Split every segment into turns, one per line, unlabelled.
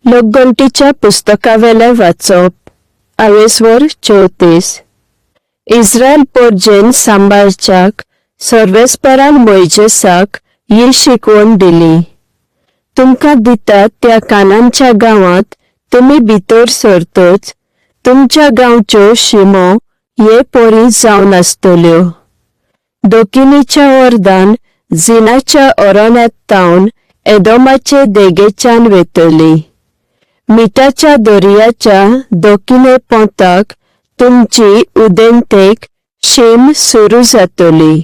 लोकगंटीच्या पुस्तकावेले वाचप 34 इस्रायल पोरजेन सांबाळच्याक सर्वेस्परान मोइजेसाक ही शिकवण दिली. तुमकां दितात त्या कानानच्या गांवांत तुमी भितर सरतच तुमच्या गांवच्यो शिमो हे पोरी जावन आसतल्यो. दोकिनीच्या वर्दान जिनाच्या अरण्यात तावन एदोमाचे देगेच्यान वेतली. मिठाच्या दर्याच्या दोकिने पोंताक तुमची उदेंतेक शीम सुरू जातली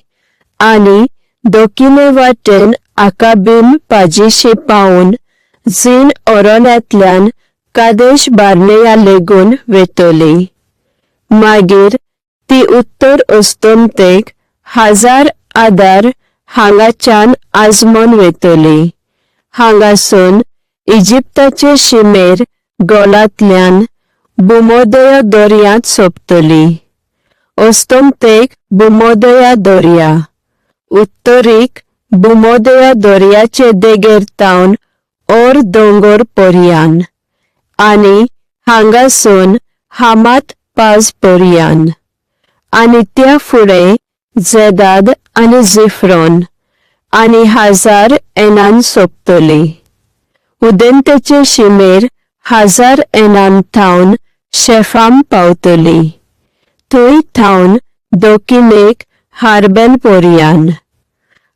आनी दोकिने वाटेन आकाबीम पाजीशी पावन जीन अरण्यांतल्यान कादेश बार्नेया लेगून वेतली. मागीर ती उत्तर अस्तंतेक हजार आदार हांगाच्यान आजमोन वेतली. हांगासून इजिप्ताचे शिमेर गोलांतल्यान भूमोदय दर्यांत सोंपतली. अस्तंतेक भूमोदया दर्या, उत्तरीक भूमोदया दर्याचे देगेर तावन ओर दोंगर पर्यान आनी हांगासून हामात पाज पर्यान आनी त्या फुडें जेदाद आनी जिफ्रोन आनी हजार एनान सोंपतली. उदेंतेचे शिमेर हजार एनान थावन शेफाम पावतली. थंय थावन दोकिनेक हार्बेन पर्यान,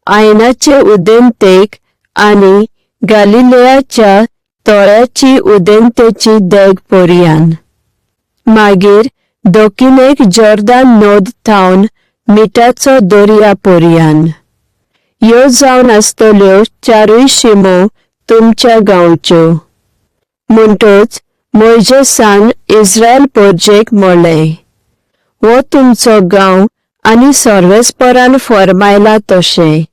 आयनाचे उदेंतेक आनी गालिलेयाच्या तळ्याची उदेंतेची देग पर्यान. मागीर दोकिनेक जॉर्दान नोद थावन मिठाचो दर्या पर्यान. ह्यो जावन आसतल्यो चारूय शिमो तुमच्या गांवच्यो. म्हणटच मोइजेसान इस्रायल पोरजेक म्हणलें, हो तुमचो गांव आनी सर्वेस्परान फरमायला तशें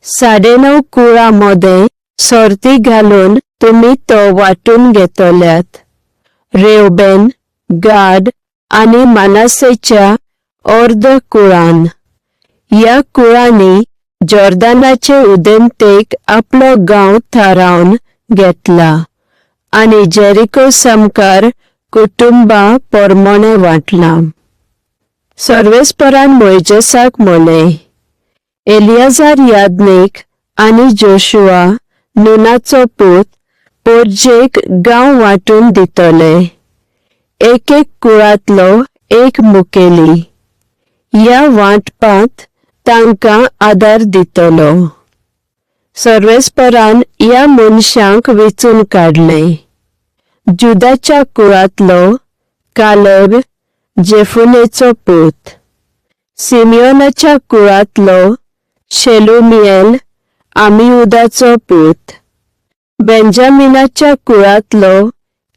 9.5 कुळां मोदें सर्ती घालून तुमी तो वांटून घेतल्यात. रेवबेन, गाद आनी मानासेच्या अर्द कुळान. ह्या कुळांनी जॉर्दानाचे उदेंतेक आपलो गांव थारावन घेतला आनी जेरिको समकार कुटुंबां पोरमोणे वांटला. सर्वेस्परान मोइजेसाक म्हणलें, एलियाजार याजनीक आनी जोशुआ नूनाचो पूत पोरजेक गांव वांटून दितले. एक कुळांतलो एक मुखेली. ह्या वांटपांत तांकां आदार दितलो. सर्वेस्परान ह्या मनशांक वेचून काडलें. जुदाच्या कुळांतलो कालेब जेफुनेचो पूत. सिमियोनाच्या कुळांतलो शेलुमिएल आमिउदाचो पूत. बेंजामिनाच्या कुळांतलो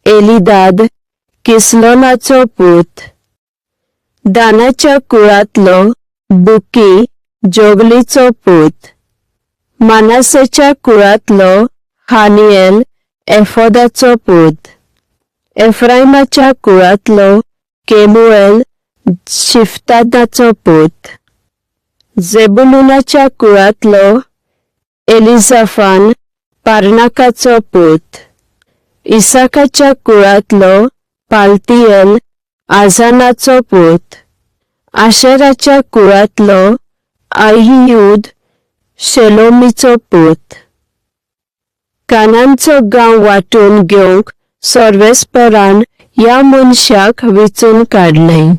एलिदाद किसलोनाचो पूत. दानाच्या कुळांतलो बुकी जोगलीचो पूत. मानासेच्या कुळांतलो हानिएल एफोदाचो पूत. एफ्राइमाच्या कुळांतलो केमुएल शिफ्तानाचो पूत. जेबुलूनाच्या कुळांतलो एलिजाफान पारनाकाचो पूत. इसाकाच्या कुळांतलो पालतिएल आजानाचो पूत. आशेराच्या कुळांतलो आहियूद शेलोमीचो पूत. कानानचो गांव वांटून घेवंक सर्वेस्परान ह्या मनशाक वेचून काडलें.